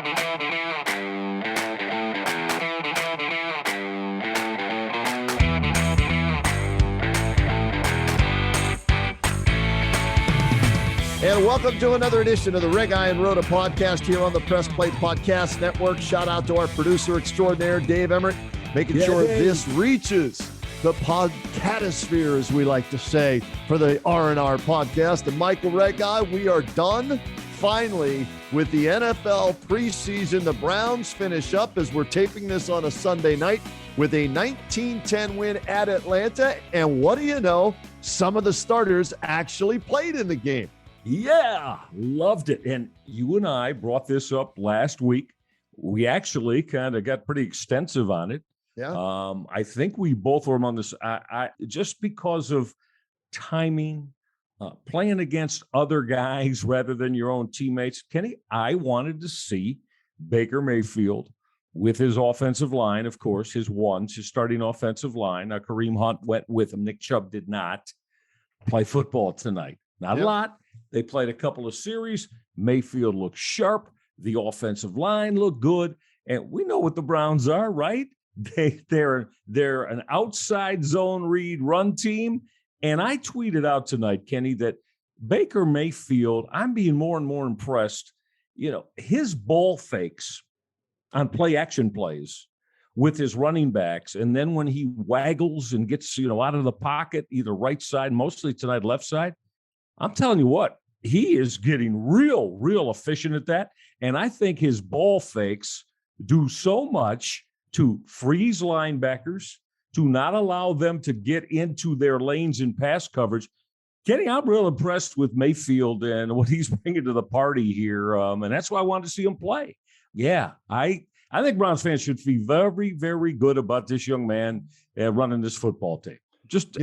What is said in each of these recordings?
And welcome to another edition of the Rig Iron Rhoda podcast here on the Press Play Podcast Network. Shout out to our producer extraordinaire, Dave Emmert, making sure this reaches the podcatosphere, as we like to say, for the R&R podcast. And Michael Red-Guy, we are done finally with the NFL preseason. The Browns finish up as we're taping this on a Sunday night with a 19-10 win at Atlanta. And what do you know? Some of the starters actually played in the game. Yeah, loved it. And you and I brought this up last week. We actually kind of got pretty extensive on it. Yeah. I think we both were on this. I just because of timing, playing against other guys rather than your own teammates. Kenny, I wanted to see Baker Mayfield with his offensive line, of course, his starting offensive line. Kareem Hunt went with him. Nick Chubb did not play football tonight. Not a lot. They played a couple of series. Mayfield looked sharp. The offensive line looked good. And we know what the Browns are, right? They're an outside zone read run team. And I tweeted out tonight, Kenny, that Baker Mayfield, I'm being more and more impressed. You know, his ball fakes on play action plays with his running backs. And then when he waggles and gets, out of the pocket, either right side, mostly tonight, left side, I'm telling you what, he is getting real efficient at that. And I think his ball fakes do so much to freeze linebackers, to not allow them to get into their lanes in pass coverage. Kenny, I'm real impressed with Mayfield and what he's bringing to the party here. And that's why I wanted to see him play. Yeah, I think Browns fans should feel very, very good about this young man running this football team. Just,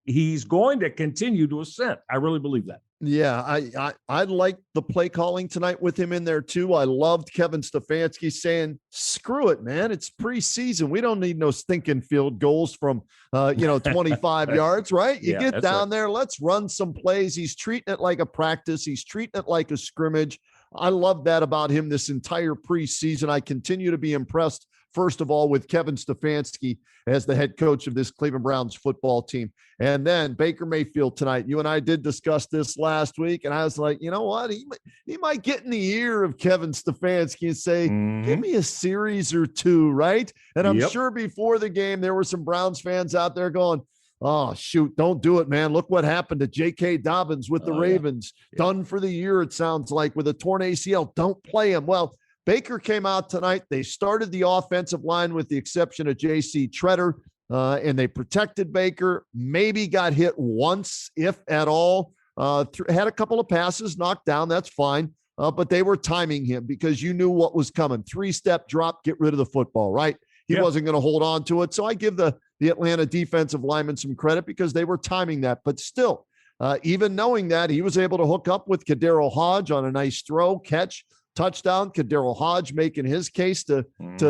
he's going to continue to ascend. I really believe that. Yeah, I like the play calling tonight with him in there too. I loved Kevin Stefanski saying, screw it, man. It's preseason. We don't need no stinking field goals from, 25 yards, right? You get down there. Let's run some plays. He's treating it like a practice. He's treating it like a scrimmage. I love that about him this entire preseason. I continue to be impressed, first of all, with Kevin Stefanski as the head coach of this Cleveland Browns football team. And then Baker Mayfield tonight. You and I did discuss this last week, and I was like, you know what? He might get in the ear of Kevin Stefanski and say, give me a series or two, right? And I'm sure before the game, there were some Browns fans out there going, oh, shoot, don't do it, man. Look what happened to J.K. Dobbins with the Ravens. Done for the year, it sounds like, with a torn ACL. Don't play him. Well, Baker came out tonight. They started the offensive line with the exception of J.C. Treader, and they protected Baker, maybe got hit once, if at all. Had a couple of passes knocked down. That's fine. But they were timing him because you knew what was coming. 3-step drop, get rid of the football, right? He wasn't going to hold on to it. So I give the Atlanta defensive linemen some credit because they were timing that. But still, even knowing that, he was able to hook up with Kadarius Hodge on a nice throw, catch, touchdown. Kadarius Hodge making his case to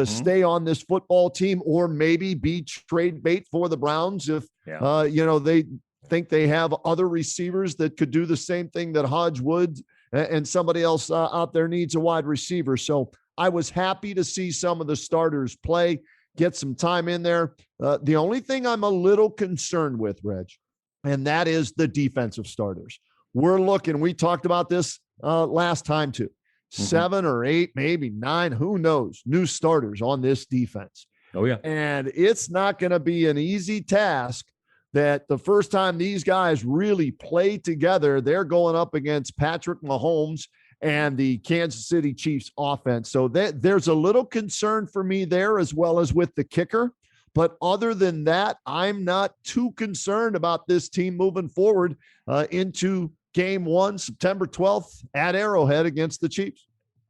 stay on this football team or maybe be trade bait for the Browns if, they think they have other receivers that could do the same thing that Hodge would and somebody else out there needs a wide receiver. So I was happy to see some of the starters play, get some time in there. The only thing I'm a little concerned with, Reg, and that is the defensive starters. We talked about this last time too. 7 or 8, maybe 9, who knows, new starters on this defense. Oh, yeah. And it's not going to be an easy task that the first time these guys really play together, they're going up against Patrick Mahomes and the Kansas City Chiefs offense. So there's a little concern for me there as well as with the kicker. But other than that, I'm not too concerned about this team moving forward into Game 1, September 12th at Arrowhead against the Chiefs.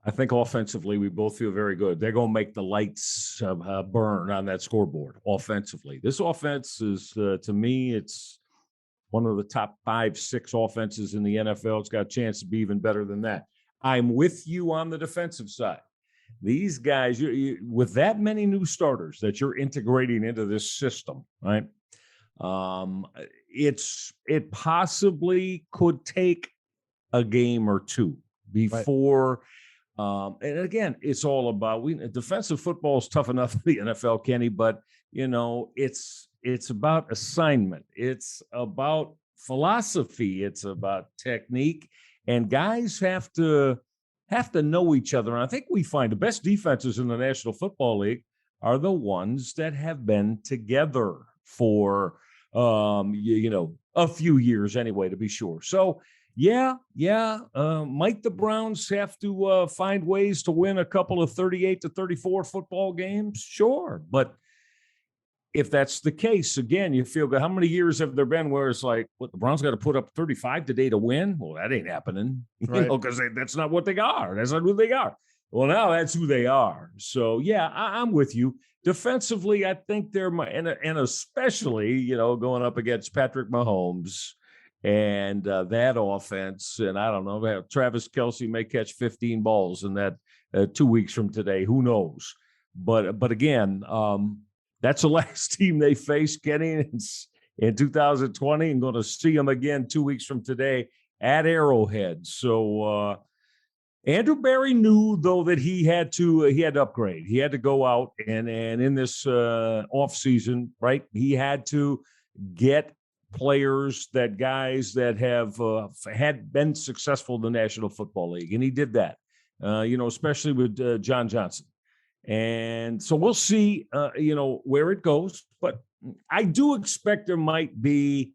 I think offensively, we both feel very good. They're going to make the lights burn on that scoreboard offensively. This offense is, to me, it's one of the top 5-6 offenses in the NFL. It's got a chance to be even better than that. I'm with you on the defensive side. These guys, with that many new starters that you're integrating into this system, right? It possibly could take a game or two before And again, it's all about defensive football is tough enough in the NFL, Kenny, but it's about assignment. It's about philosophy. It's about technique, and guys have to know each other. And I think we find the best defenses in the National Football League are the ones that have been together for a few years anyway, to be sure. So might the Browns have to find ways to win a couple of 38-34 football games? Sure. But if that's the case, again, you feel good. How many years have there been where it's like, what, the Browns got to put up 35 today to win? Well, that ain't happening, because that's not what they are. That's not who they are. Well, now that's who they are. So, I'm with you. Defensively, I think they're, and especially, going up against Patrick Mahomes and that offense. And I don't know, Travis Kelce may catch 15 balls in that 2 weeks from today. Who knows? But again, that's the last team they faced, Kenny, in 2020, and going to see them again 2 weeks from today at Arrowhead. So Andrew Berry knew, though, that he had to upgrade. He had to go out and in this offseason, right, he had to get players, guys that have had been successful in the National Football League, and he did that, especially with John Johnson. And so we'll see, where it goes. But I do expect there might be,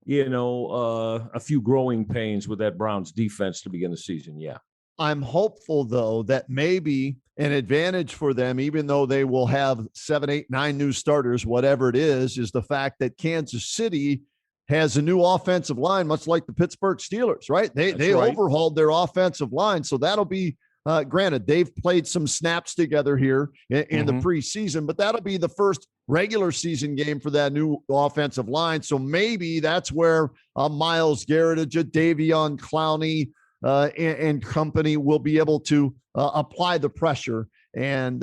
a few growing pains with that Browns defense to begin the season. Yeah. I'm hopeful, though, that maybe an advantage for them, even though they will have 7, 8, 9 new starters, whatever it is the fact that Kansas City has a new offensive line, much like the Pittsburgh Steelers, right? They overhauled their offensive line. So that'll be, granted, they've played some snaps together here in the preseason, but that'll be the first regular season game for that new offensive line. So maybe that's where Myles Garrett, Jadeveon Clowney, and company will be able to apply the pressure and,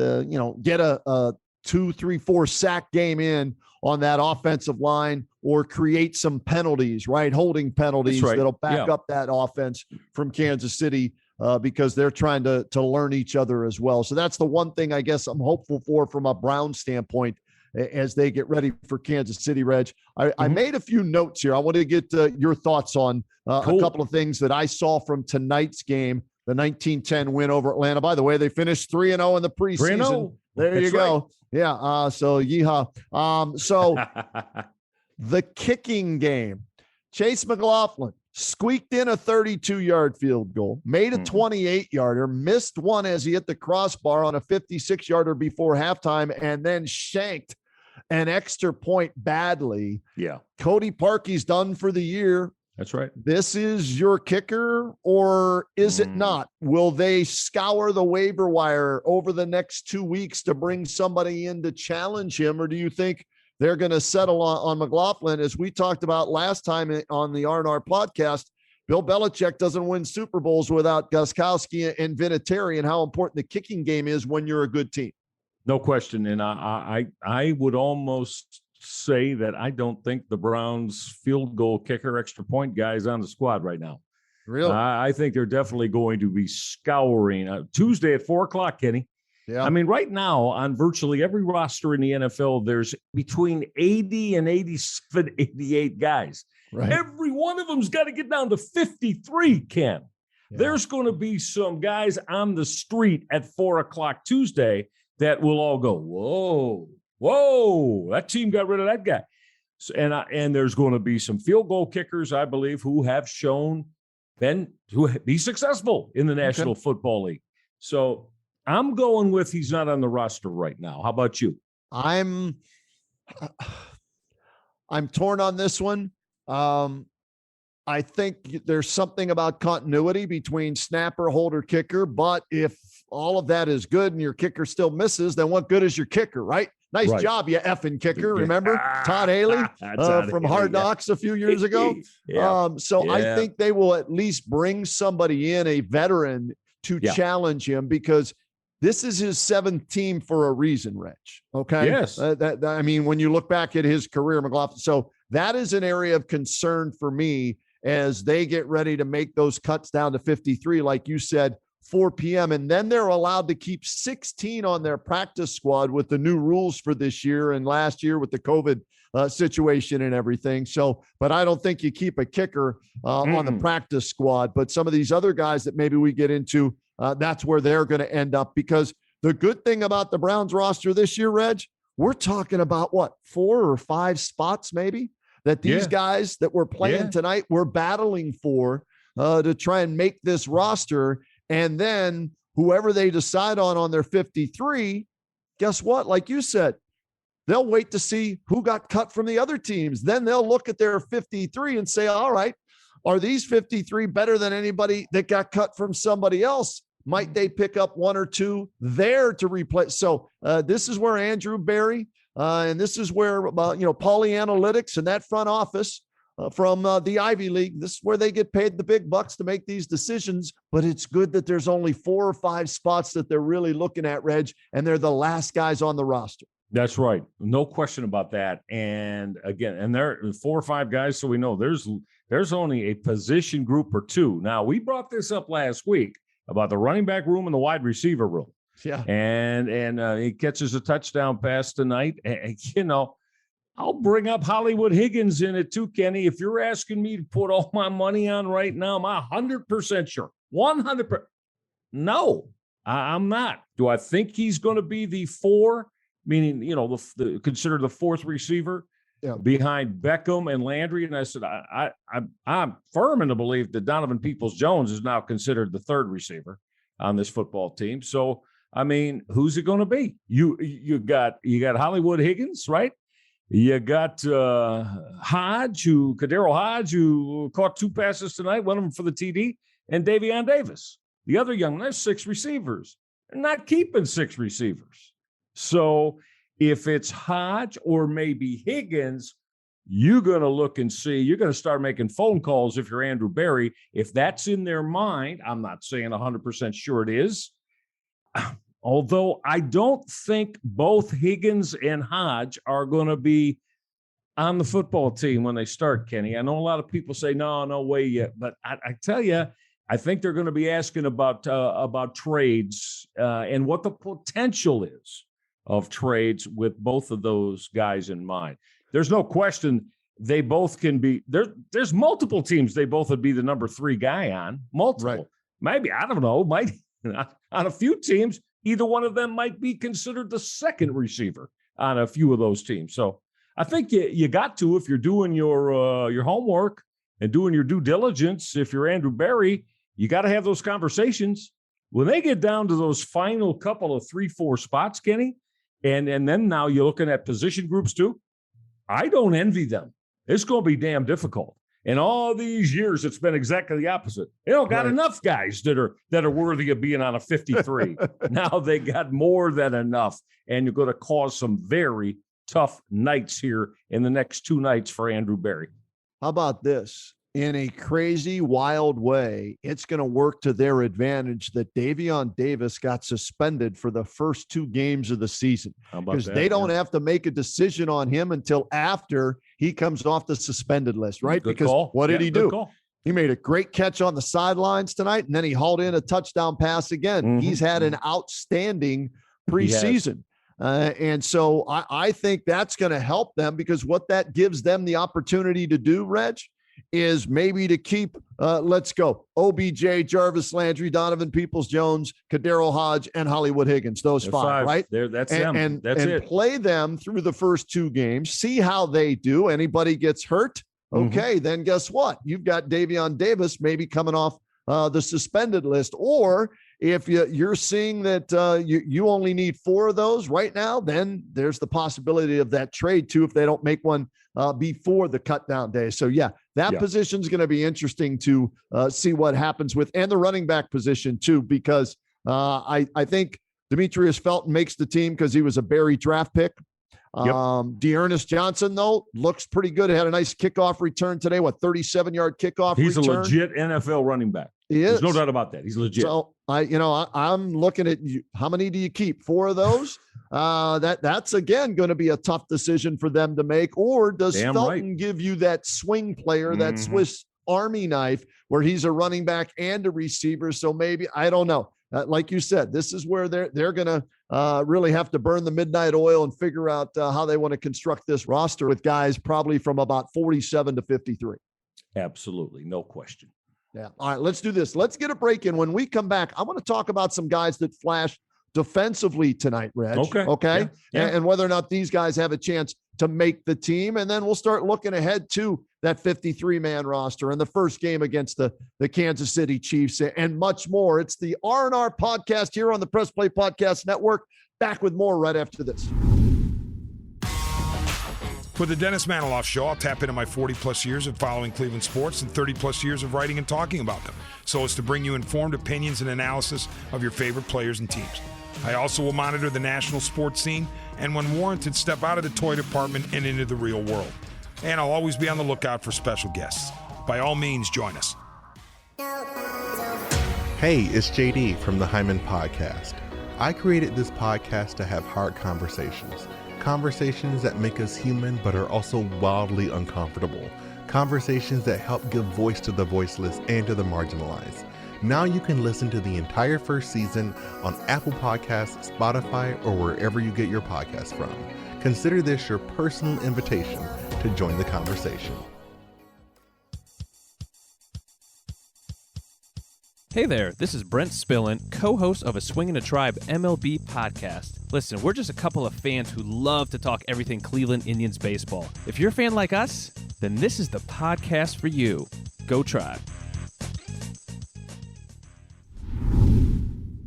get a 2, 3, 4 sack game in on that offensive line, or create some penalties, right? Holding penalties that'll back up that offense from Kansas City, because they're trying to learn each other as well. So that's the one thing I guess I'm hopeful for from a Brown standpoint as they get ready for Kansas City, Reg. I made a few notes here. I want to get your thoughts on a couple of things that I saw from tonight's game, the 19-10 win over Atlanta. By the way, they finished 3-0 in the preseason. 3-0. There you go. Right. Yeah. So yeehaw. So the kicking game, Chase McLaughlin squeaked in a 32-yard field goal, made a 28-yarder, missed one as he hit the crossbar on a 56-yarder before halftime, and then shanked an extra point badly. Yeah. Cody Parkey's done for the year. That's right. This is your kicker, or is it not? Will they scour the waiver wire over the next 2 weeks to bring somebody in to challenge him, or do you think they're going to settle on McLaughlin? As we talked about last time on the R&R podcast, Bill Belichick doesn't win Super Bowls without Gostkowski and Vinatieri, and how important the kicking game is when you're a good team. No question. And I would almost say that I don't think the Browns field goal kicker, extra point guy is on the squad right now. Really? I think they're definitely going to be scouring Tuesday at 4:00, Kenny. Yeah. I mean, right now on virtually every roster in the NFL, there's between 80 and 87, 88 guys. Right. Every one of them's got to get down to 53, Ken. Yeah. There's going to be some guys on the street at 4:00 Tuesday that will all go, whoa, that team got rid of that guy. So, and there's going to be some field goal kickers, I believe, who have shown to be successful in the National Football League. So I'm going with he's not on the roster right now. How about you? I'm torn on this one. I think there's something about continuity between snapper, holder, kicker, but if all of that is good and your kicker still misses, then what good is your kicker, right? Nice job, you effing kicker. Remember Todd Haley from Hard Knocks a few years ago? I think they will at least bring somebody in, a veteran, to challenge him, because this is his 7th team for a reason, Rich. Okay. Yes. I mean, when you look back at his career, McLaughlin. So that is an area of concern for me as they get ready to make those cuts down to 53. Like you said, 4 p.m. And then they're allowed to keep 16 on their practice squad with the new rules for this year and last year with the COVID situation and everything. So, but I don't think you keep a kicker on the practice squad. But some of these other guys that maybe we get into, that's where they're going to end up, because the good thing about the Browns roster this year, Reg, we're talking about what, 4 or 5 spots maybe that these guys that we're playing tonight, we're battling for to try and make this roster. And then whoever they decide on their 53, guess what? Like you said, they'll wait to see who got cut from the other teams. Then they'll look at their 53 and say, all right, are these 53 better than anybody that got cut from somebody else? Might they pick up 1 or 2 there to replace? So this is where Andrew Berry and this is where, Paulie Analytics and that front office from the Ivy League, this is where they get paid the big bucks to make these decisions. But it's good that there's only 4 or 5 spots that they're really looking at, Reg, and they're the last guys on the roster. That's right. No question about that. And again, and there are 4 or 5 guys. So we know there's only a position group or 2. Now, we brought this up last week about the running back room and the wide receiver room. Yeah. And he catches a touchdown pass tonight. And, I'll bring up Hollywood Higgins in it too, Kenny. If you're asking me to put all my money on right now, I'm 100% sure. 100%. No, I'm not. Do I think he's going to be the 4? Meaning, consider the 4th receiver behind Beckham and Landry. And I said, I'm firm in the belief that Donovan Peoples-Jones is now considered the 3rd receiver on this football team. So, I mean, who's it going to be? You got Hollywood Higgins, right? You got Kadero Hodge, who caught 2 passes tonight, one of them for the TD, and Davion Davis. The other young, there's 6 receivers. They're not keeping 6 receivers. So if it's Hodge or maybe Higgins, you're going to look and see. You're going to start making phone calls if you're Andrew Berry. If that's in their mind, I'm not saying 100% sure it is. Although I don't think both Higgins and Hodge are going to be on the football team when they start, Kenny. I know a lot of people say, no way yet. But I tell you, I think they're going to be asking about trades and what the potential is of trades with both of those guys in mind. There's no question they both can be there. There's multiple teams they both would be the number 3 guy on. Multiple. Right. Maybe, I don't know, might on a few teams, either one of them might be considered the 2nd receiver on a few of those teams. So I think you got to, if you're doing your homework and doing your due diligence, if you're Andrew Berry, you got to have those conversations. When they get down to those final couple of 3-4 spots, Kenny, and then now you're looking at position groups too, I don't envy them. It's going to be damn difficult. In all these years, it's been exactly the opposite. They don't got enough guys that are worthy of being on a 53. Now they got more than enough, and you're going to cause some very tough nights here in the next 2 nights for Andrew Berry. How about this? In a crazy, wild way, it's going to work to their advantage that Davion Davis got suspended for the first 2 games of the season, because they don't have to make a decision on him until after he comes off the suspended list, right? Good because call. What did he do? Call. He made a great catch on the sidelines tonight, and then he hauled in a touchdown pass again. Mm-hmm. He's had an outstanding preseason. And so I think that's going to help them, because what that gives them the opportunity to do, Reg, is maybe to keep, let's go, OBJ, Jarvis Landry, Donovan Peoples-Jones, Kadero Hodge, and Hollywood Higgins. Those 5, right? That's them. And that's it. Play them through the first 2 games, see how they do. Anybody gets hurt, okay, then guess what? You've got Davion Davis maybe coming off the suspended list. Or if you're seeing that you only need 4 of those right now, then there's the possibility of that trade too, if they don't make one before the cut down day. So that position is going to be interesting to see what happens with, and the running back position too, because I think Demetrius Felton makes the team because he was a Berry draft pick. Dearness Johnson, though, looks pretty good. He had a nice kickoff return today. 37-yard kickoff He's return. A legit NFL running back. He is. There's no doubt about that. He's legit. So I'm looking at you. How many do you keep? 4 of those? That's again going to be a tough decision for them to make. Or does Felton give you that swing player, that Swiss Army knife where he's a running back and a receiver. So maybe, I don't know. Like you said, this is where they're going to really have to burn the midnight oil and figure out how they want to construct this roster with guys probably from about 47 to 53. Absolutely. No question. Yeah. All right, let's do this. Let's get a break in. When we come back, I want to talk about some guys that flashed defensively tonight, Reg. Okay. Yeah. And whether or not these guys have a chance to make the team. And then we'll start looking ahead to that 53-man roster and the first game against the Kansas City Chiefs and much more. It's the R&R podcast here on the Press Play Podcast Network. Back with more right after this. For the Dennis Maniloff Show, I'll tap into my 40-plus years of following Cleveland sports and 30-plus years of writing and talking about them, so as to bring you informed opinions and analysis of your favorite players and teams. I also will monitor the national sports scene and, when warranted, step out of the toy department and into the real world. And I'll always be on the lookout for special guests. By all means, join us. Hey, it's JD from the Hyman Podcast. I created this podcast to have hard conversations. Conversations that make us human but are also wildly uncomfortable. Conversations that help give voice to the voiceless and to the marginalized. Now you can listen to the entire first season on Apple Podcasts, Spotify, or wherever you get your podcasts from. Consider this your personal invitation to join the conversation. Hey there, this is Brent Spillin, co-host of a Swingin' a Tribe MLB podcast. Listen, we're just a couple of fans who love to talk everything Cleveland Indians baseball. If you're a fan like us, then this is the podcast for you. Go Tribe.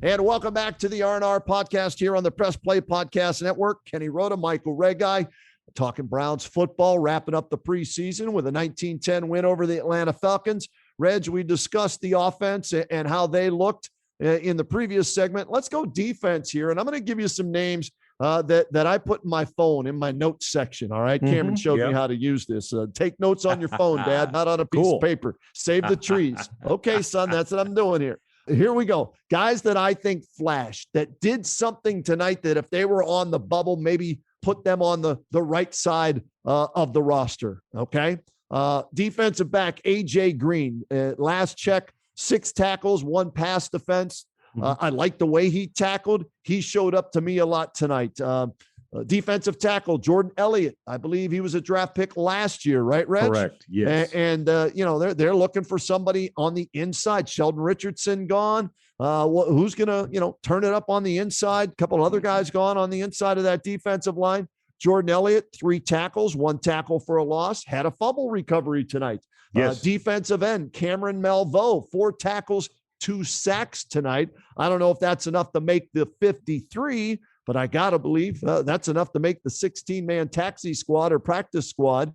And welcome back to the R&R podcast here on the Press Play Podcast Network. Kenny Rhoda, Michael Regai, talking Browns football, wrapping up the preseason with a 19-10 win over the Atlanta Falcons. Reg, we discussed the offense and how they looked in the previous segment. Let's go defense here, and I'm going to give you some names that I put in my phone in my notes section. All right, Cameron showed me how to use this. Take notes on your phone, Dad, not on a piece of paper. Save the trees. Okay, son, that's what I'm doing here. Here we go. Guys that I think flashed, that did something tonight that if they were on the bubble, maybe put them on the right side of the roster. Okay. Defensive back, A.J. Green, last check, 6 tackles, 1 pass defense. I like the way he tackled. He showed up to me a lot tonight. Defensive tackle, Jordan Elliott. I believe he was a draft pick last year, right, Reg? Correct. Yes. And they're looking for somebody on the inside. Sheldon Richardson gone. Who's going to, turn it up on the inside? A couple other guys gone on the inside of that defensive line. Jordan Elliott, 3 tackles, 1 tackle for a loss, had a fumble recovery tonight. Yes. Defensive end, Cameron Malveaux, 4 tackles, 2 sacks tonight. I don't know if that's enough to make the 53, but I got to believe that's enough to make the 16-man taxi squad or practice squad.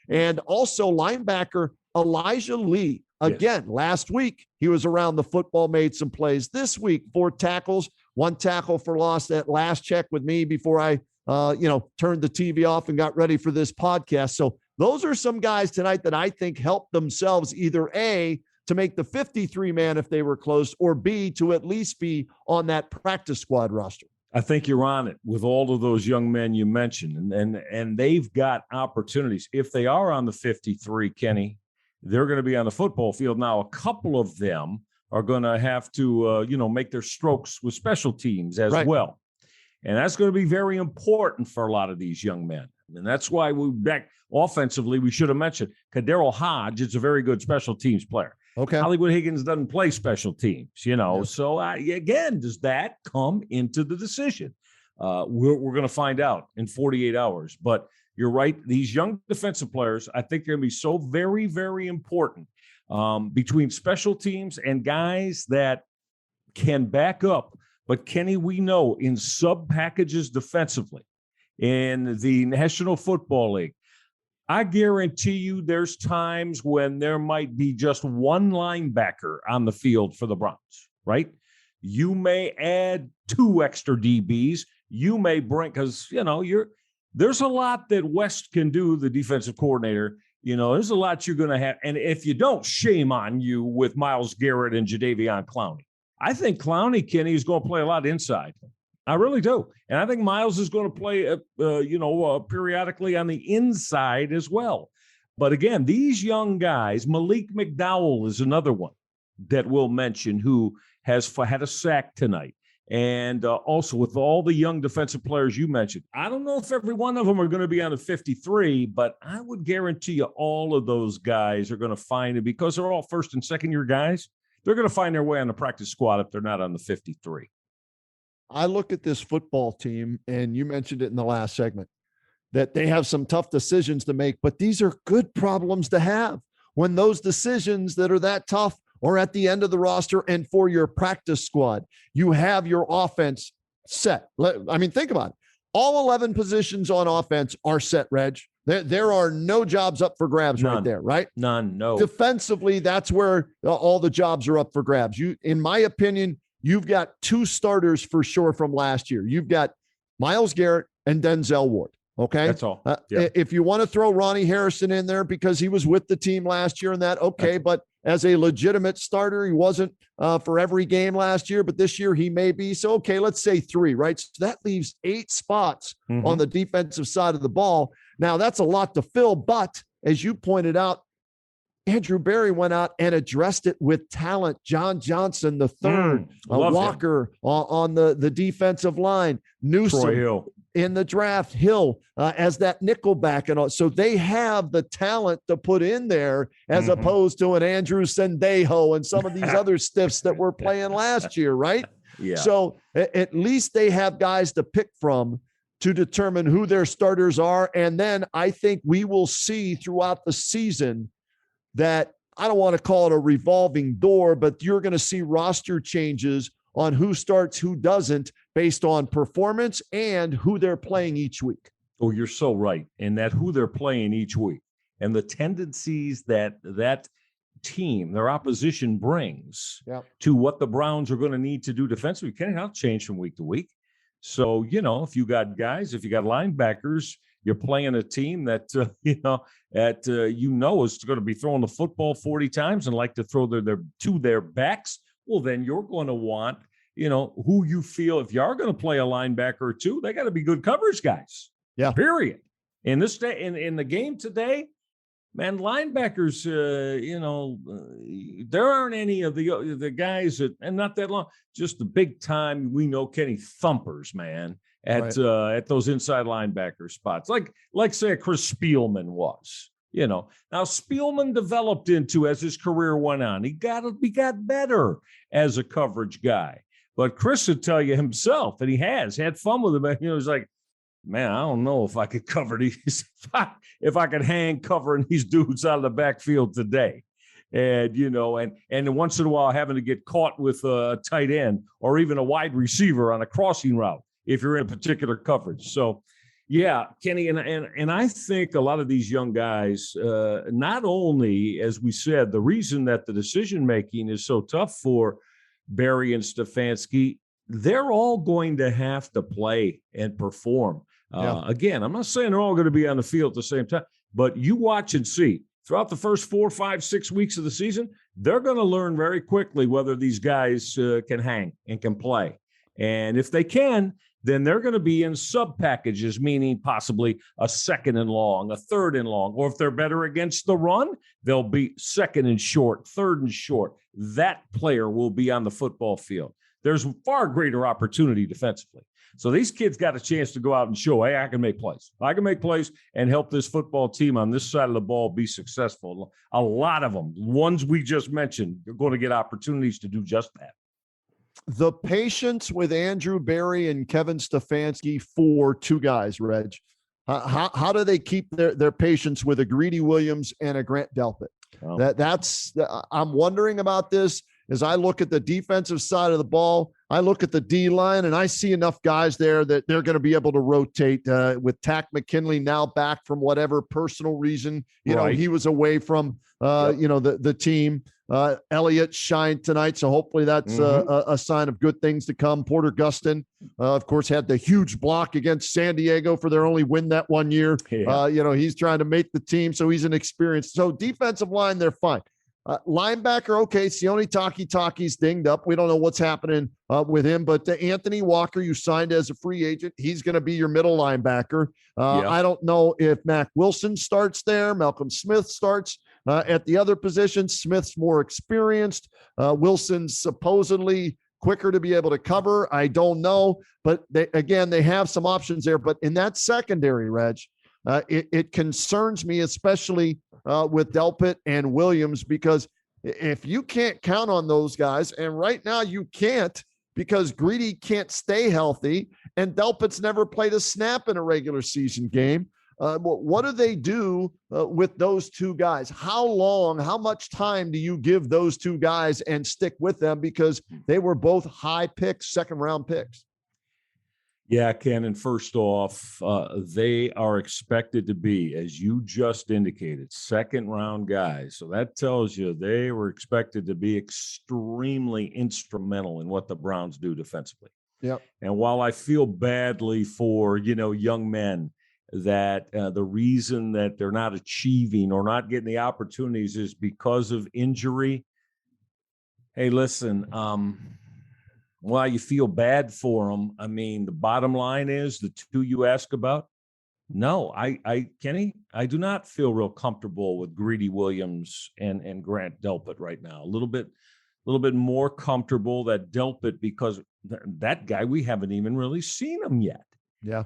And also linebacker Elijah Lee. Again, Last week, he was around the football, made some plays. This week, 4 tackles, 1 tackle for loss. That last check with me before I turned the TV off and got ready for this podcast. So those are some guys tonight that I think helped themselves either A, to make the 53-man if they were close, or B, to at least be on that practice squad roster. I think you're on it with all of those young men you mentioned, and they've got opportunities. If they are on the 53, Kenny, they're going to be on the football field. Now, a couple of them are going to have to, make their strokes with special teams as well. And that's going to be very important for a lot of these young men. And that's why offensively, we should have mentioned Kadero Hodge is a very good special teams player. Okay. Hollywood Higgins doesn't play special teams, So again, does that come into the decision? We're going to find out in 48 hours. But you're right. These young defensive players, I think they're going to be so very, very important between special teams and guys that can back up. But Kenny, we know in sub packages defensively in the National Football League, I guarantee you there's times when there might be just one linebacker on the field for the Browns, right? You may add 2 extra DBs. You may bring, because, there's a lot that West can do, the defensive coordinator. There's a lot you're going to have. And if you don't, shame on you with Myles Garrett and Jadeveon Clowney. I think Clowney, Kenny, is going to play a lot inside. I really do. And I think Myles is going to play, periodically on the inside as well. But again, these young guys, Malik McDowell is another one that we'll mention who has had a sack tonight. And also with all the young defensive players you mentioned, I don't know if every one of them are going to be on the 53, but I would guarantee you all of those guys are going to find it because they're all first and second year guys. They're going to find their way on the practice squad if they're not on the 53. I look at this football team, and you mentioned it in the last segment, that they have some tough decisions to make, but these are good problems to have when those decisions that are that tough are at the end of the roster and for your practice squad. You have your offense set. I mean, think about it. All 11 positions on offense are set, Reg. There are no jobs up for grabs. None. Right there, right? None, no. Defensively, that's where all the jobs are up for grabs. In my opinion, you've got two starters for sure from last year. You've got Myles Garrett and Denzel Ward. Okay. That's all. If you want to throw Ronnie Harrison in there because he was with the team last year and that, okay. But as a legitimate starter, he wasn't for every game last year, but this year he may be. So, okay, let's say 3, right? So that leaves 8 spots on the defensive side of the ball. Now that's a lot to fill, but as you pointed out, Andrew Berry went out and addressed it with talent. John Johnson, the third, Walker on the defensive line, Newsome. Troy Hill. In the draft, Hill as that nickel back. And all. So they have the talent to put in there as opposed to an Andrew Sendejo and some of these other stiffs that were playing last year, right? Yeah. So at least they have guys to pick from to determine who their starters are. And then I think we will see throughout the season that I don't want to call it a revolving door, but you're going to see roster changes on who starts, who doesn't, based on performance and who they're playing each week. Oh, you're so right. And that who they're playing each week and the tendencies that team, their opposition brings to what the Browns are going to need to do defensively can change from week to week. So, if you got guys, if you got linebackers, you're playing a team that, is going to be throwing the football 40 times and like to throw their backs. Well, then you're going to want, who you feel if you are going to play a linebacker or two, they got to be good coverage guys. Yeah. Period. In this day, in the game today, man, linebackers, there aren't any of the guys that, and not that long, just the big time, we know Kenny thumpers, man, at those inside linebacker spots, like say a Chris Spielman was. Now Spielman developed into as his career went on. He got better as a coverage guy. But Chris would tell you himself, and he has had fun with him. He's like, man, I don't know if I could cover these, if I could hang covering these dudes out of the backfield today. And, and once in a while having to get caught with a tight end or even a wide receiver on a crossing route if you're in a particular coverage. So, yeah, Kenny, and I think a lot of these young guys, not only, as we said, the reason that the decision-making is so tough for Berry and Stefanski, they're all going to have to play and perform. Again, I'm not saying they're all going to be on the field at the same time, but you watch and see. Throughout the first 4, 5, 6 weeks of the season, they're going to learn very quickly whether these guys can hang and can play. And if they can, then they're going to be in sub packages, meaning possibly a second and long, a third and long, or if they're better against the run, they'll be second and short, third and short. That player will be on the football field. There's far greater opportunity defensively. So these kids got a chance to go out and show, hey, I can make plays. I can make plays and help this football team on this side of the ball be successful. A lot of them, ones we just mentioned, are going to get opportunities to do just that. The patience with Andrew Berry and Kevin Stefanski for two guys, Reg. How do they keep their patience with a Greedy Williams and a Grant Delpit? Oh. I'm wondering about this as I look at the defensive side of the ball. I look at the D line and I see enough guys there that they're going to be able to rotate with Tack McKinley now back from whatever personal reason, he was away from, the team. Elliott shined tonight, so hopefully that's a sign of good things to come. Porter Gustin, of course, had the huge block against San Diego for their only win that one year. Yeah. He's trying to make the team, so he's an experienced. So defensive line, they're fine. Linebacker, okay, Sione Taki's dinged up. We don't know what's happening with him, but Anthony Walker, you signed as a free agent. He's going to be your middle linebacker. I don't know if Mac Wilson starts there. Malcolm Smith starts at the other position. Smith's more experienced. Wilson's supposedly quicker to be able to cover. I don't know, but they have some options there. But in that secondary, Reg, it concerns me, especially with Delpit and Williams, because if you can't count on those guys, and right now you can't because Greedy can't stay healthy, and Delpit's never played a snap in a regular season game. What do they do with those two guys? How much time do you give those two guys and stick with them, because they were both high picks, second-round picks? Yeah, Ken, and first off, they are expected to be, as you just indicated, second-round guys. So that tells you they were expected to be extremely instrumental in what the Browns do defensively. Yep. And while I feel badly for, young men that the reason that they're not achieving or not getting the opportunities is because of injury, hey, listen, well, you feel bad for them. I mean, the bottom line is the two you ask about. No, Kenny, I do not feel real comfortable with Greedy Williams and Grant Delpit right now. A little bit more comfortable that Delpit, because that guy, we haven't even really seen him yet. Yeah.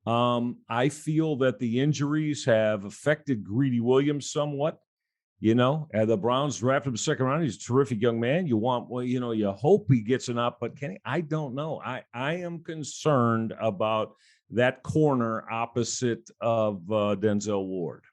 I feel that the injuries have affected Greedy Williams somewhat. And the Browns drafted him second round. He's a terrific young man. You hope he gets an up, but Kenny, I don't know. I am concerned about that corner opposite of Denzel Ward.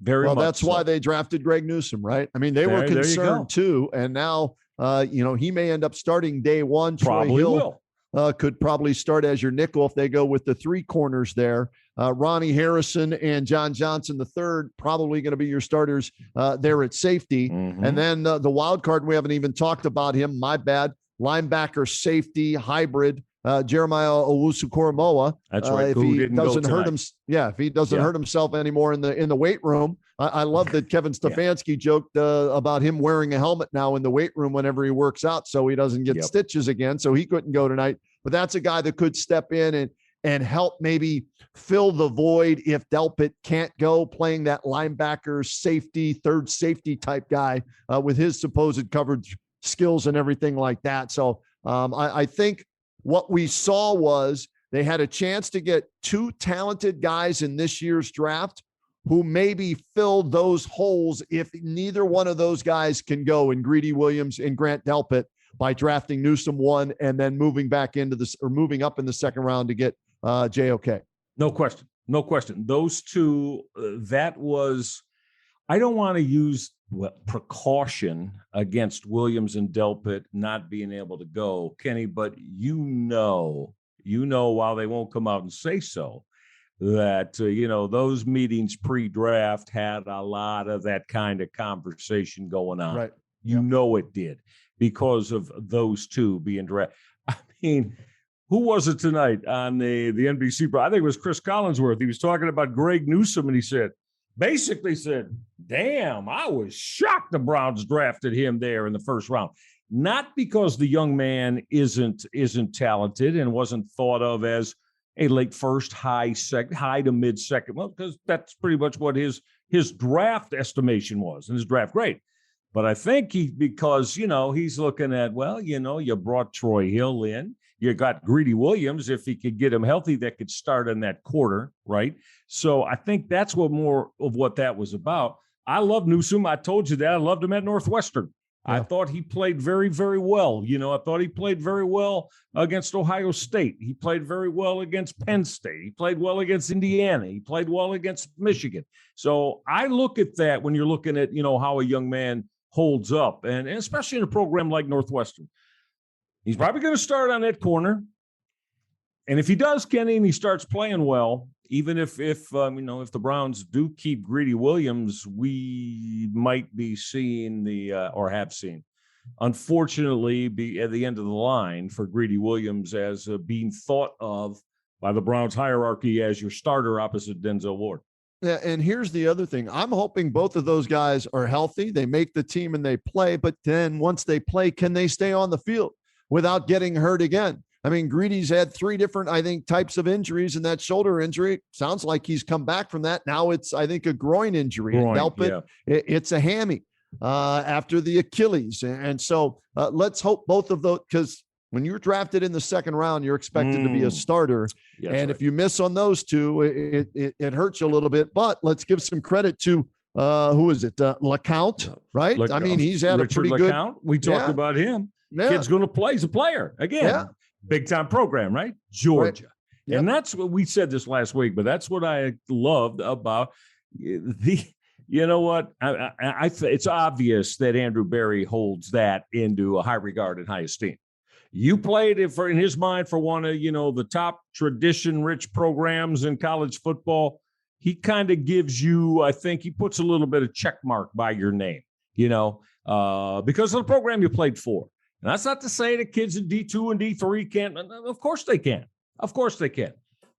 Very well, that's so. why they drafted Greg Newsome, right? I mean, they were concerned too. And now, he may end up starting day one. Probably Troy Hill will. Could probably start as your nickel if they go with the three corners there. Ronnie Harrison and John Johnson III probably going to be your starters there at safety. Mm-hmm. And then the wild card, we haven't even talked about him. My bad. Linebacker, safety, hybrid, Jeremiah Owusu-Koramoah. That's right. If he doesn't hurt him, if he doesn't hurt himself anymore in the weight room. I love that Kevin Stefanski joked about him wearing a helmet now in the weight room whenever he works out, so he doesn't get stitches again. So he couldn't go tonight, but that's a guy that could step in and help maybe fill the void if Delpit can't go, playing that linebacker, safety, third safety type guy with his supposed coverage skills and everything like that. So I think what we saw was they had a chance to get two talented guys in this year's draft who maybe filled those holes if neither one of those guys can go, in Greedy Williams and Grant Delpit, by drafting Newsome 1 and then moving back into this, or moving up in the second round to get JOK. No question. Those two, that was, I don't want to use precaution against Williams and Delpit not being able to go, Kenny, but while they won't come out and say so, that, those meetings pre-draft had a lot of that kind of conversation going on. Right. It did, because of those two being drafted. I mean, who was it tonight on the NBC? I think it was Chris Collinsworth. He was talking about Greg Newsome, and he basically said, damn, I was shocked the Browns drafted him there in the first round. Not because the young man isn't talented and wasn't thought of as a late first, high to mid second. Well, because that's pretty much what his draft estimation was, and his draft grade. But I think because he's looking at, you brought Troy Hill in, you got Greedy Williams, if he could get him healthy, that could start in that quarter, right? So I think that's what more of what that was about. I love Newsome. I told you that. I loved him at Northwestern. Yeah. I thought he played very, very well. I thought he played very well against Ohio State. He played very well against Penn State. He played well against Indiana. He played well against Michigan. So I look at that when you're looking at, how a young man holds up, and especially in a program like Northwestern. He's probably going to start on that corner. And if he does, Kenny, and he starts playing well, even if the Browns do keep Greedy Williams, we might be seeing or have seen, unfortunately, be at the end of the line for Greedy Williams as being thought of by the Browns hierarchy as your starter opposite Denzel Ward. Yeah, and here's the other thing. I'm hoping both of those guys are healthy. They make the team and they play, but then once they play, can they stay on the field without getting hurt again? I mean, Greedy's had 3 different, I think, types of injuries, and that shoulder injury sounds like he's come back from that. Now it's, I think, a groin injury. It's a hammy after the Achilles. And so let's hope both of those, because when you're drafted in the second round, you're expected to be a starter. And if you miss on those 2, it hurts you a little bit. But let's give some credit to who is it? LeCount, right? I mean, he's had Richard a pretty LeCount. We talked about him. Kid's going to play. He's a player again. Big time program, right? Georgia. Right. Yep. And that's what we said this last week, but that's what I loved about the, you know what? It's obvious that Andrew Berry holds that into a high regard and high esteem. You played it in his mind for one of, the top tradition-rich programs in college football. He kind of gives you, I think he puts a little bit of check mark by your name, because of the program you played for. And that's not to say that kids in D2 and D3 can't. Of course they can. Of course they can.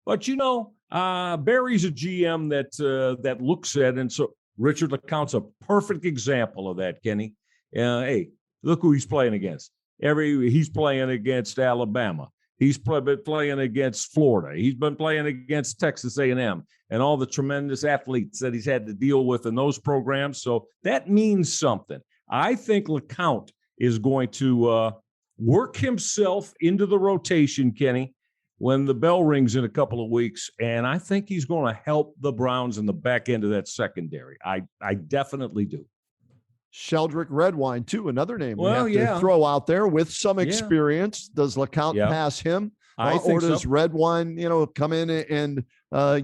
But, Barry's a GM that looks at, and so Richard LeCount's a perfect example of that, Kenny. Hey, look who he's playing against. He's playing against Alabama. He's been playing against Florida. He's been playing against Texas A&M and all the tremendous athletes that he's had to deal with in those programs. So that means something. I think LeCount is going to work himself into the rotation, Kenny, when the bell rings in a couple of weeks. And I think he's going to help the Browns in the back end of that secondary. I definitely do. Sheldrick Redwine, too, another name we have to throw out there with some experience. Does LeCount pass him? Or does Redwine, come in and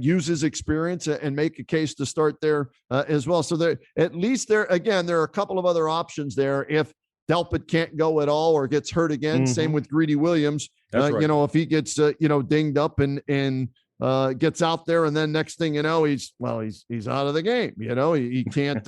use his experience and make a case to start there as well? So there are a couple of other options there. If Delpit can't go at all or gets hurt again, same with Greedy Williams. Right. If he gets dinged up and gets out there, and then next thing you know, he's out of the game. He can't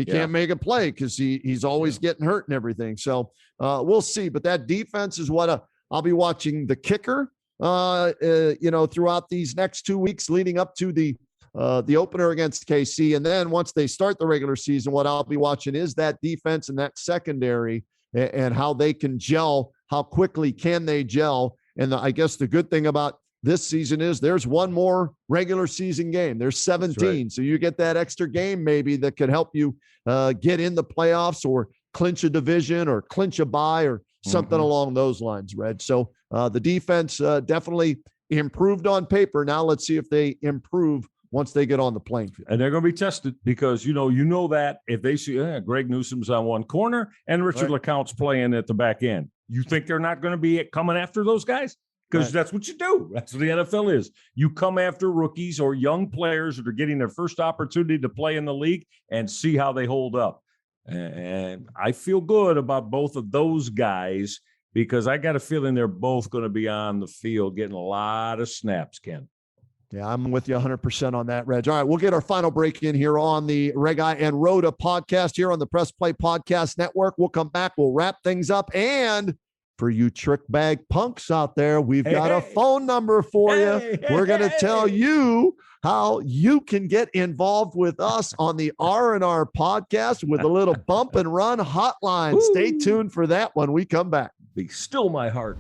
can't make a play because he's always getting hurt and everything. So we'll see. But that defense is what I'll be watching. The kicker, throughout these next 2 weeks leading up to the opener against KC. And then once they start the regular season, what I'll be watching is that defense and that secondary and how they can gel. How quickly can they gel? And I guess the good thing about this season is there's one more regular season game. There's 17. Right. So you get that extra game maybe that could help you get in the playoffs or clinch a division or clinch a bye or something along those lines, Red. So the defense definitely improved on paper. Now let's see if they improve once they get on the playing field. And they're going to be tested because, you know that if they see Greg Newsom's on one corner and Richard LeCount's playing at the back end, you think they're not going to be coming after those guys? Because that's what you do. That's what the NFL is. You come after rookies or young players that are getting their first opportunity to play in the league and see how they hold up. And I feel good about both of those guys because I got a feeling they're both going to be on the field getting a lot of snaps, Ken. Yeah, I'm with you 100% on that, Reg. All right, we'll get our final break in here on the Regi and Rhoda podcast here on the Press Play Podcast Network. We'll come back. We'll wrap things up. And for you trick bag punks out there, we've got a phone number for you. We're going to tell you how you can get involved with us on the R&R podcast with a little Bump and Run Hotline. Ooh. Stay tuned for that when we come back. Be still my heart.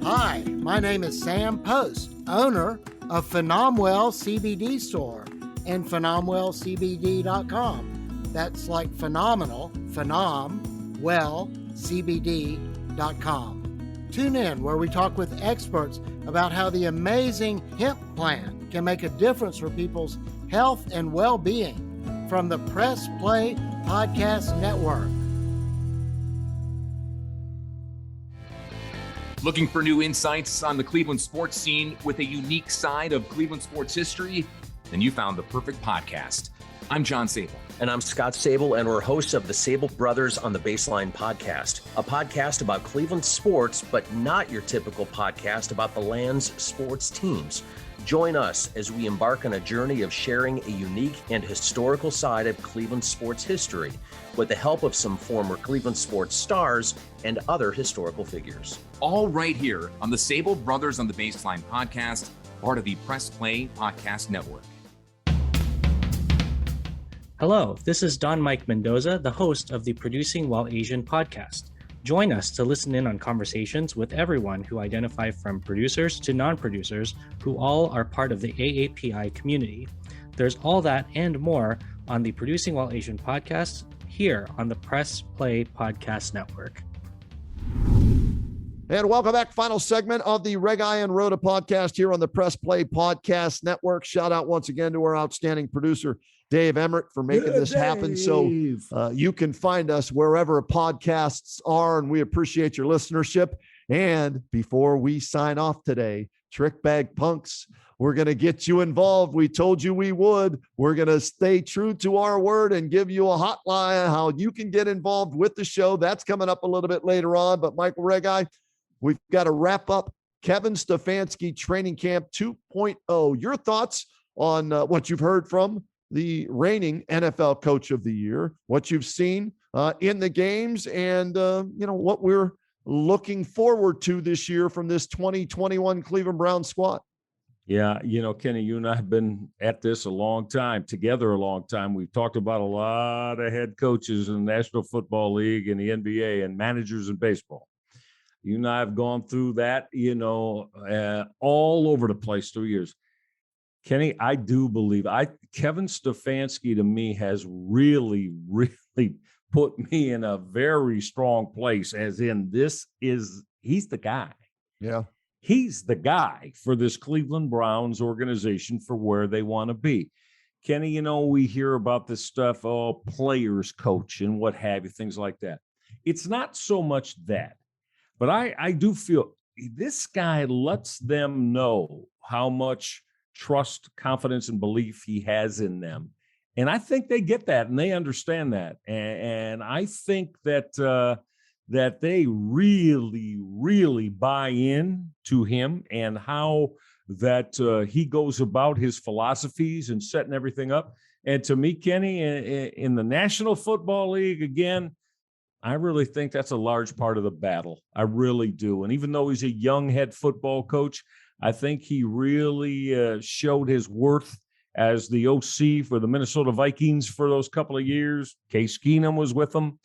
Hi, my name is Sam Post, owner of Phenomenal CBD Store and PhenomenalCBD.com. That's like phenomenal, CBD.com. Tune in where we talk with experts about how the amazing hemp plant can make a difference for people's health and well-being from the Press Play Podcast Network. Looking for new insights on the Cleveland sports scene with a unique side of Cleveland sports history? Then you found the perfect podcast. I'm John Sable. And I'm Scott Sable, and we're hosts of the Sable Brothers on the Baseline podcast, a podcast about Cleveland sports, but not your typical podcast about the land's sports teams. Join us as we embark on a journey of sharing a unique and historical side of Cleveland sports history with the help of some former Cleveland sports stars and other historical figures. All right here on the Sable Brothers on the Baseline podcast, part of the Press Play Podcast Network. Hello, this is Don Mike Mendoza, the host of the Producing While Asian podcast. Join us to listen in on conversations with everyone who identify from producers to non-producers who all are part of the AAPI community. There's all that and more on the Producing While Asian podcast here on the Press Play Podcast Network. And welcome back. Final segment of the Reg I and Rhoda podcast here on the Press Play Podcast Network. Shout out once again to our outstanding producer, Dave Emmert, for making this happen. So you can find us wherever podcasts are, and we appreciate your listenership. And before we sign off today, Trick Bag Punks, we're going to get you involved. We told you we would. We're going to stay true to our word and give you a hotline how you can get involved with the show. That's coming up a little bit later on. But Michael Regai, we've got to wrap up Kevin Stefanski Training Camp 2.0. Your thoughts on what you've heard from the reigning NFL Coach of the Year, what you've seen in the games, and what we're looking forward to this year from this 2021 Cleveland Browns squad. Yeah, Kenny, you and I have been at this a long time, together a long time. We've talked about a lot of head coaches in the National Football League and the NBA and managers in baseball. You and I have gone through that, all over the place 2 years. Kenny, I do believe Kevin Stefanski to me has really, really put me in a very strong place, as in he's the guy. Yeah. He's the guy for this Cleveland Browns organization for where they want to be. Kenny, we hear about this stuff, players coach and what have you, things like that. It's not so much that, but I do feel this guy lets them know how much trust, confidence, and belief he has in them. And I think they get that and they understand that. And I think that they really, really buy in to him and how that he goes about his philosophies and setting everything up. And to me, Kenny, in the National Football League, again, I really think that's a large part of the battle. I really do. And even though he's a young head football coach, I think he really showed his worth as the OC for the Minnesota Vikings for those couple of years. Case Keenum was with them.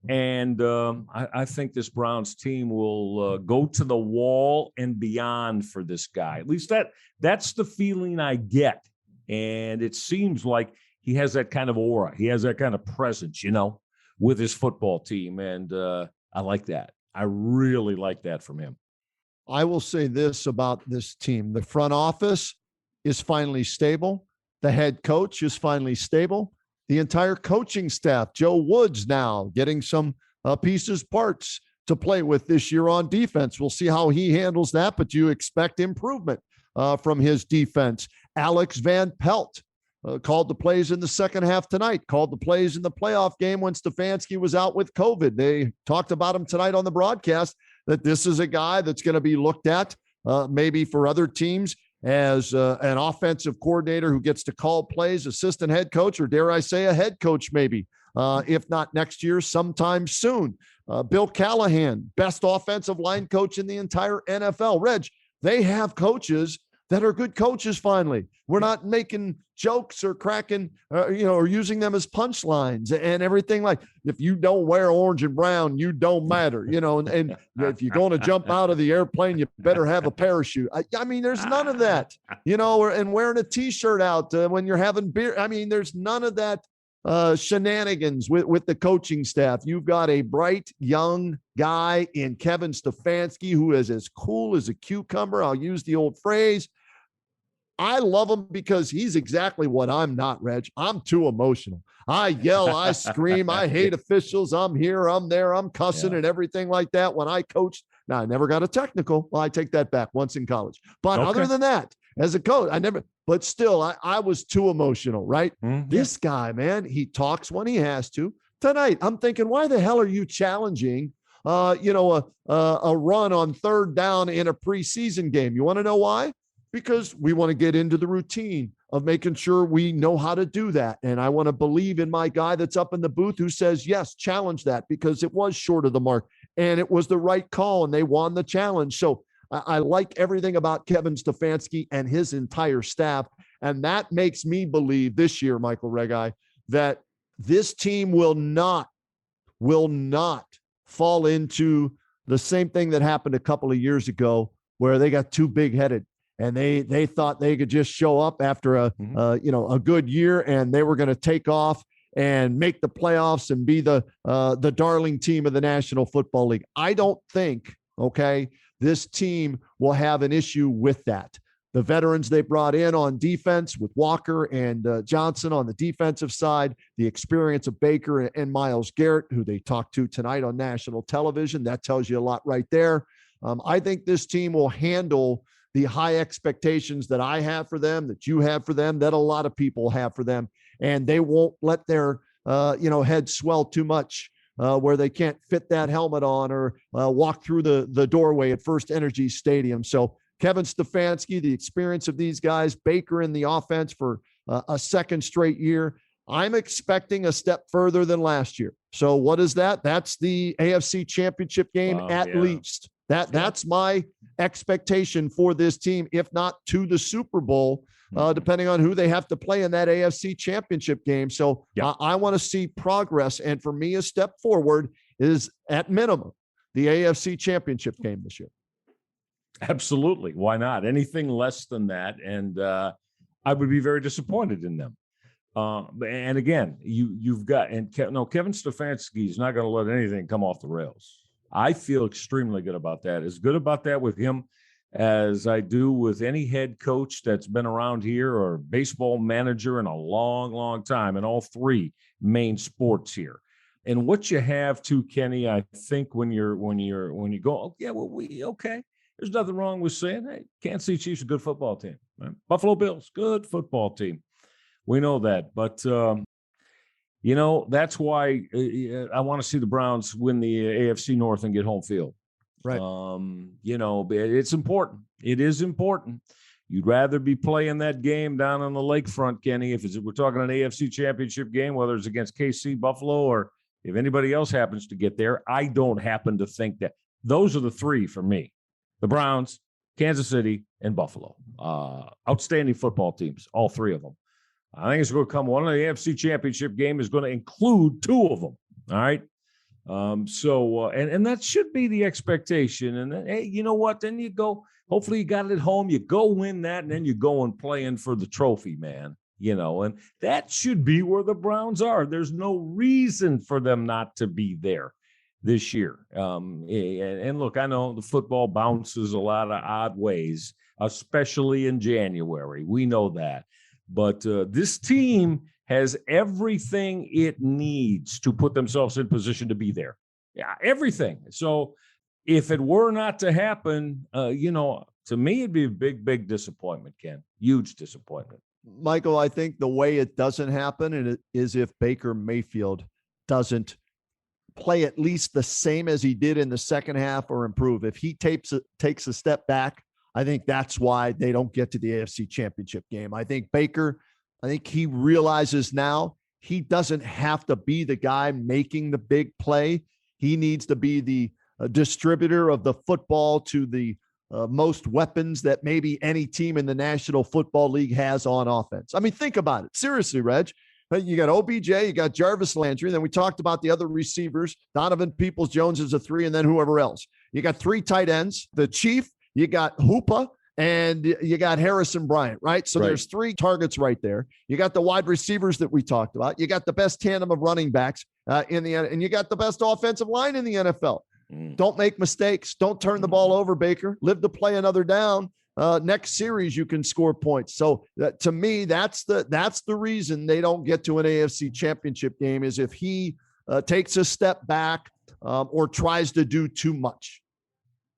And I think this Browns team will go to the wall and beyond for this guy. At least that's the feeling I get. And it seems like he has that kind of aura. He has that kind of presence, with his football team. And I like that. I really like that from him. I will say this about this team. The front office is finally stable. The head coach is finally stable. The entire coaching staff, Joe Woods now getting some parts to play with this year on defense. We'll see how he handles that, but you expect improvement from his defense. Alex Van Pelt called the plays in the second half tonight, called the plays in the playoff game when Stefanski was out with COVID. They talked about him tonight on the broadcast, that this is a guy that's going to be looked at maybe for other teams as an offensive coordinator who gets to call plays, assistant head coach, or dare I say a head coach maybe, if not next year, sometime soon. Bill Callahan, best offensive line coach in the entire NFL. Reg, they have coaches that are good coaches finally. We're not making jokes or cracking, or using them as punchlines and everything. Like, if you don't wear orange and brown, you don't matter, and if you're going to jump out of the airplane, you better have a parachute. I mean, there's none of that, and wearing a t-shirt out when you're having beer. I mean, there's none of that shenanigans with the coaching staff. You've got a bright young guy in Kevin Stefanski who is as cool as a cucumber. I'll use the old phrase. I love him because he's exactly what I'm not, Reg. I'm too emotional. I yell, I scream, I hate officials. I'm here, I'm there, I'm cussing and everything like that. When I coached, now I never got a technical. Well, I take that back, once in college. But other than that, as a coach, but still, I was too emotional, right? Mm-hmm. This guy, man, he talks when he has to. Tonight, I'm thinking, why the hell are you challenging, a run on third down in a preseason game? You want to know why? Because we want to get into the routine of making sure we know how to do that. And I want to believe in my guy that's up in the booth who says, yes, challenge that, because it was short of the mark and it was the right call and they won the challenge. So I like everything about Kevin Stefanski and his entire staff. And that makes me believe this year, Michael Regai, that this team will not fall into the same thing that happened a couple of years ago where they got too big-headed and they thought they could just show up after a good year and they were going to take off and make the playoffs and be the darling team of the National Football League. I don't think, this team will have an issue with that. The veterans they brought in on defense with Walker and Johnson on the defensive side, the experience of Baker and Myles Garrett, who they talked to tonight on national television, that tells you a lot right there. I think this team will handle the high expectations that I have for them, that you have for them, that a lot of people have for them, and they won't let their head swell too much where they can't fit that helmet on or walk through the doorway at First Energy Stadium. So Kevin Stefanski, the experience of these guys, Baker in the offense for a second straight year. I'm expecting a step further than last year. So what is that? That's the AFC Championship game at least. That's my expectation for this team, if not to the Super Bowl, depending on who they have to play in that AFC Championship game. So I want to see progress. And for me, a step forward is at minimum the AFC Championship game this year. Absolutely. Why not? Anything less than that. And I would be very disappointed in them. And again, you've got, Kevin Stefanski is not going to let anything come off the rails. I feel extremely good about that. As good about that with him as I do with any head coach that's been around here or baseball manager in a long, long time in all three main sports here. And what you have too, Kenny, I think when you go, there's nothing wrong with saying, hey, Kansas City Chiefs, a good football team. Right? Buffalo Bills, good football team. We know that. But, that's why I want to see the Browns win the AFC North and get home field. Right. It's important. It is important. You'd rather be playing that game down on the lakefront, Kenny, if we're talking an AFC Championship game, whether it's against KC, Buffalo, or if anybody else happens to get there. I don't happen to think that. Those are the three for me. The Browns, Kansas City, and Buffalo. Outstanding football teams, all three of them. I think it's going to come. One of the AFC Championship game is going to include two of them. All right. And that should be the expectation. And then, hey, you know what? Then you go. Hopefully, you got it at home. You go win that, and then you go and play in for the trophy, man. And that should be where the Browns are. There's no reason for them not to be there this year. And look, I know the football bounces a lot of odd ways, especially in January. We know that. But this team has everything it needs to put themselves in position to be there. Yeah, everything. So if it were not to happen, to me, it'd be a big, big disappointment, Ken. Huge disappointment. Michael, I think the way it doesn't happen is if Baker Mayfield doesn't play at least the same as he did in the second half or improve. If he takes a step back, I think that's why they don't get to the AFC Championship game. I think Baker, he realizes now he doesn't have to be the guy making the big play. He needs to be the distributor of the football to the most weapons that maybe any team in the National Football League has on offense. I mean, think about it. Seriously, Reg. You got OBJ, you got Jarvis Landry, and then we talked about the other receivers. Donovan Peoples-Jones is a 3, and then whoever else. You got 3 tight ends. The Chief, you got Hoopa, and you got Harrison Bryant, right? So there's 3 targets right there. You got the wide receivers that we talked about. You got the best tandem of running backs and you got the best offensive line in the NFL. Don't make mistakes. Don't turn the ball over, Baker. Live to play another down. Next series, you can score points. So to me, that's the reason they don't get to an AFC Championship game is if he takes a step back or tries to do too much.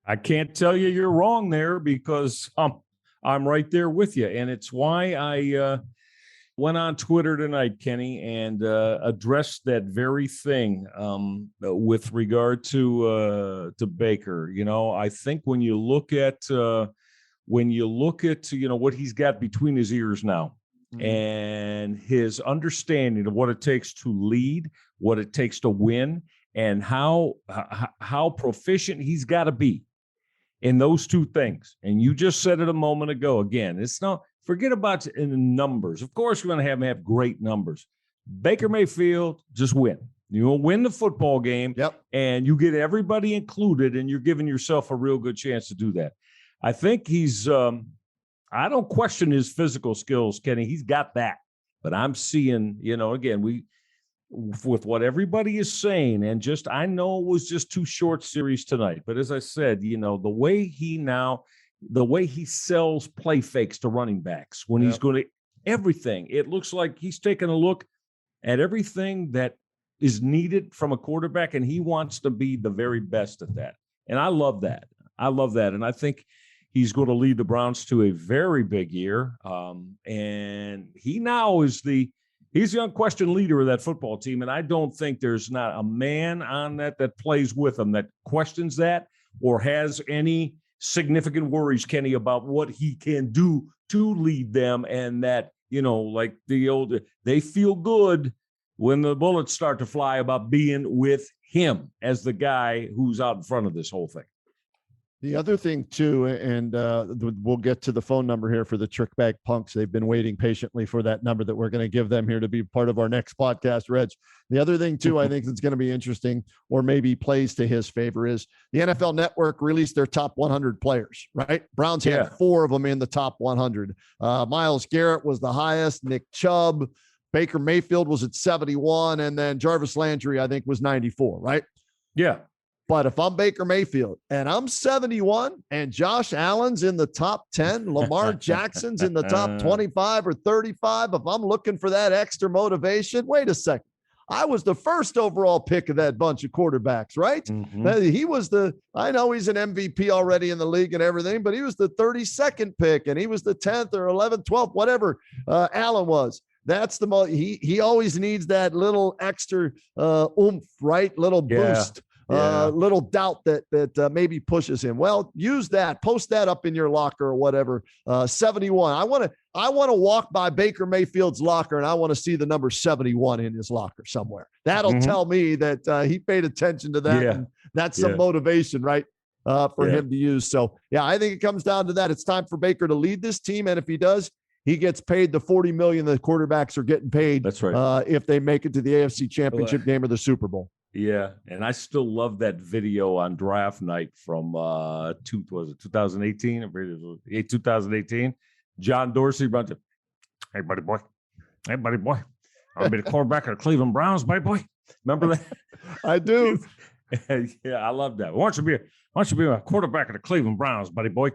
I can't tell you you're wrong there because I'm right there with you. And it's why I went on Twitter tonight, Kenny, and addressed that very thing with regard to Baker. I think when you look at what he's got between his ears now and his understanding of what it takes to lead, what it takes to win, and how proficient he's got to be in those two things. And you just said it a moment ago. Again, it's not, forget about in the numbers. Of course, you're going to have great numbers. Baker Mayfield, just win. You'll win the football game, and you get everybody included, and you're giving yourself a real good chance to do that. I think he's I don't question his physical skills, Kenny. He's got that. But I'm seeing, again, with what everybody is saying, and just, I know it was just 2 short series tonight, but as I said, the way he sells play fakes to running backs when he's going to everything, it looks like he's taking a look at everything that is needed from a quarterback, and he wants to be the very best at that. And I love that. And I think he's going to lead the Browns to a very big year. And he now is he's the unquestioned leader of that football team. And I don't think there's not a man on that plays with him that questions that or has any significant worries, Kenny, about what he can do to lead them. And that, like they feel good when the bullets start to fly about being with him as the guy who's out in front of this whole thing. The other thing, too, and we'll get to the phone number here for the Trick Bag Punks. They've been waiting patiently for that number that we're going to give them here to be part of our next podcast, Reg. The other thing, too, I think that's going to be interesting or maybe plays to his favor is the NFL Network released their top 100 players, right? Browns had 4 of them in the top 100. Myles Garrett was the highest, Nick Chubb, Baker Mayfield was at 71, and then Jarvis Landry, I think, was 94, right? Yeah. But if I'm Baker Mayfield and I'm 71 and Josh Allen's in the top 10, Lamar Jackson's in the top 25 or 35, if I'm looking for that extra motivation, wait a second. I was the first overall pick of that bunch of quarterbacks, right? Mm-hmm. He was I know he's an MVP already in the league and everything, but he was the 32nd pick and he was the 10th or 11th, 12th, whatever Allen was. That's the most, he always needs that little extra oomph, right? Little boost. Little doubt that maybe pushes him. Well, use that, post that up in your locker or whatever. 71. I want to walk by Baker Mayfield's locker and I want to see the number 71 in his locker somewhere. That'll tell me that he paid attention to that. And that's some motivation, right? For him to use. So I think it comes down to that. It's time for Baker to lead this team. And if he does, he gets paid the $40 million the quarterbacks are getting paid. That's right. If they make it to the AFC Championship game or the Super Bowl. Yeah, and I still love that video on draft night from 2018? 2018. John Dorsey runs it. Hey, buddy boy. I'm going to be the quarterback of the Cleveland Browns, buddy boy. Remember that? I do. Yeah, I love that. Why don't you be a quarterback of the Cleveland Browns, buddy boy?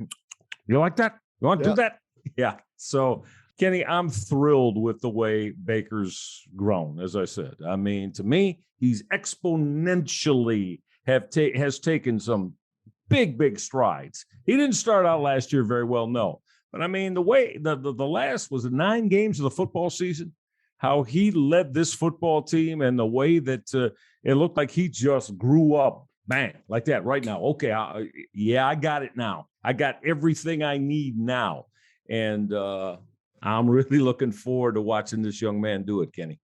You like that? You want to do that? Yeah. So, Kenny, I'm thrilled with the way Baker's grown, as I said. I mean, to me, he's exponentially has taken some big strides. He didn't start out last year very well, no. But, I mean, the way the last was 9 games of the football season, how he led this football team and the way that it looked like he just grew up, bang, like that right now. Okay, I got it now. I got everything I need now. And I'm really looking forward to watching this young man do it, Kenny.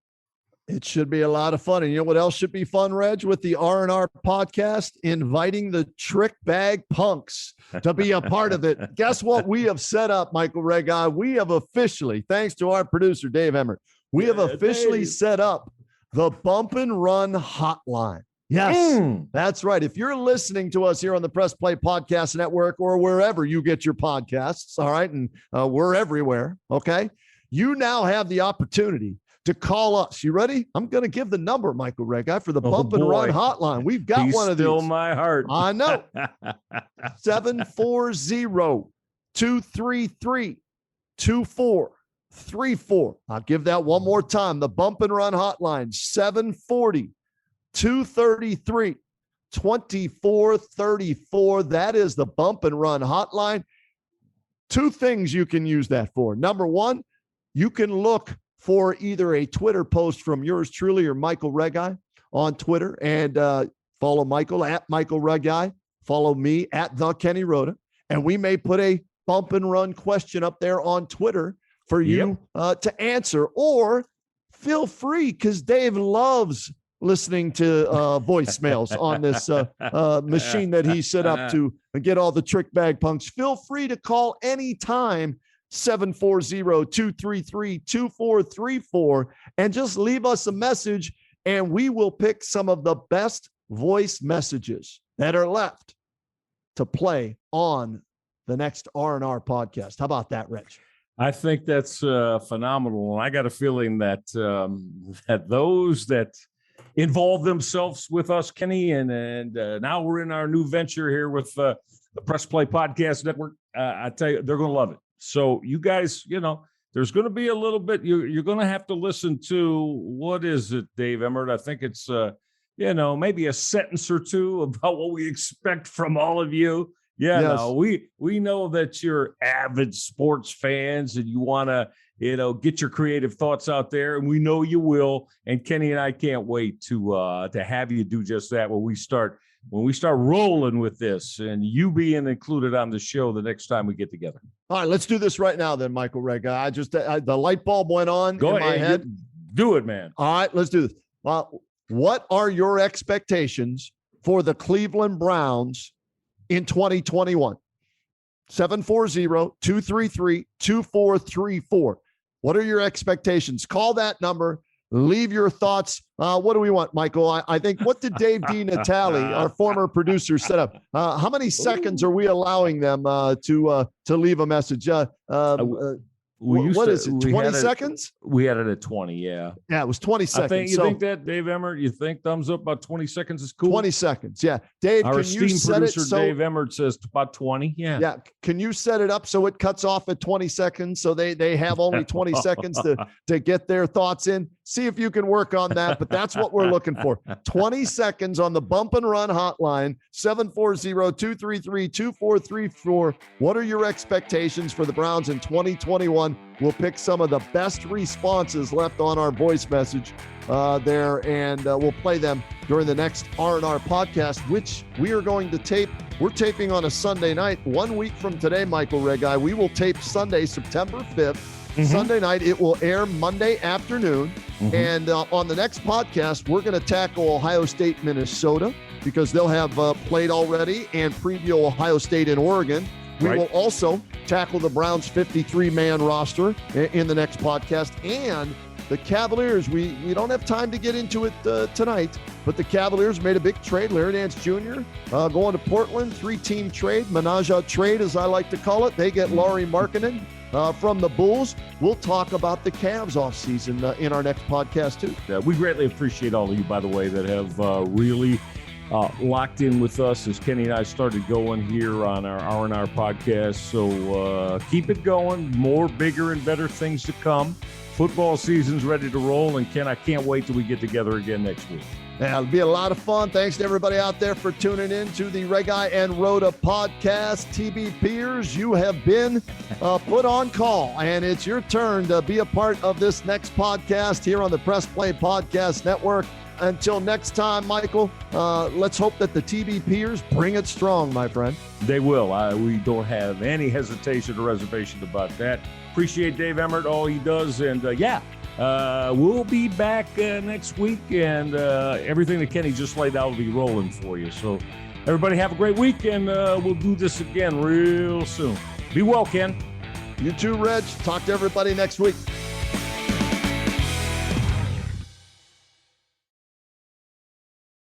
It should be a lot of fun. And you know what else should be fun, Reg, with the R&R podcast? Inviting the Trick Bag Punks to be a part of it. Guess what we have set up, Michael Regai? We have officially, thanks to our producer, Dave Emmert, we have officially set up the Bump and Run Hotline. Yes, that's right. If you're listening to us here on the Press Play Podcast Network or wherever you get your podcasts, all right, and we're everywhere, okay, you now have the opportunity to call us. You ready? I'm going to give the number, Michael Regai, for the Bump and Run Hotline. We've got one of these. Still my heart. I know. 740-233-2434. I'll give that one more time. The Bump and Run Hotline, 740-233-2434. That is the Bump and Run Hotline. 2 things you can use that for. Number 1, you can look for either a Twitter post from yours truly or Michael Regai on Twitter and follow Michael at Michael Regai. Follow me at The Kenny Rhoda. And we may put a Bump and Run question up there on Twitter for you to answer, or feel free, because Dave loves listening to voicemails on this machine that he set up to get all the trick bag punks. Feel free to call anytime, 740-233-2434, and just leave us a message, and we will pick some of the best voice messages that are left to play on the next R&R podcast. How about that, Rich? I think that's phenomenal. And I got a feeling that that those that involve themselves with us, Kenny, and now we're in our new venture here with the Press Play Podcast Network. I tell you, they're going to love it. So you guys, there's going to be a little bit, you're going to have to listen to, what is it, Dave Emmert? I think it's, maybe a sentence or two about what we expect from all of you. Yeah, yes. No, we know that you're avid sports fans and you want to, get your creative thoughts out there, and we know you will. And Kenny and I can't wait to have you do just that when we start rolling with this, and you being included on the show the next time we get together. All right, let's do this right now, then, Michael Rega. The light bulb went on in my head. Do it, man. All right, let's do this. What are your expectations for the Cleveland Browns in 2021? 740-233-2434. What are your expectations? Call that number. Leave your thoughts. What do we want, Michael? I think, what did Dave D. Natale, our former producer, set up? How many seconds are we allowing them to leave a message? What is it, 20 seconds? We had it at 20, yeah. Yeah, it was 20 seconds. You think that, Dave Emmert, you think thumbs up about 20 seconds is cool? 20 seconds, yeah. Dave, our can esteemed you set producer, it so Dave Emmert, says about 20, yeah. Yeah, can you set it up so it cuts off at 20 seconds so they have only 20 seconds to get their thoughts in? See if you can work on that, but that's what we're looking for. 20 seconds on the Bump and Run Hotline, 740-233-2434. What are your expectations for the Browns in 2021? We'll pick some of the best responses left on our voice message there, and we'll play them during the next R&R podcast, which we are going to tape. We're taping on a Sunday night. 1 week from today, Michael Regai, we will tape Sunday, September 5th. Mm-hmm. Sunday night, it will air Monday afternoon. Mm-hmm. And on the next podcast, we're going to tackle Ohio State, Minnesota, because they'll have played already, and preview Ohio State and Oregon. We will also tackle the Browns' 53-man roster in the next podcast. And the Cavaliers, we don't have time to get into it tonight, but the Cavaliers made a big trade. Larry Nance Jr. Going to Portland, 3-team trade, menage a trade, as I like to call it. They get Lauri Markkanen from the Bulls. We'll talk about the Cavs offseason in our next podcast, too. We greatly appreciate all of you, by the way, that have really locked in with us as Kenny and I started going here on our R&R podcast. So keep it going. More, bigger, and better things to come. Football season's ready to roll, and Ken, I can't wait till we get together again next week. Yeah, it'll be a lot of fun. Thanks to everybody out there for tuning in to the Regai and Rhoda podcast. TB Peers, you have been put on call, and it's your turn to be a part of this next podcast here on the Press Play Podcast Network. Until next time, Michael, let's hope that the TB Peers bring it strong, my friend. They will. We don't have any hesitation or reservation about that. Appreciate Dave Emmert, all he does. And we'll be back next week, and everything that Kenny just laid out will be rolling for you. So everybody have a great week, and we'll do this again real soon. Be well, Ken. You too, Reg. Talk to everybody next week.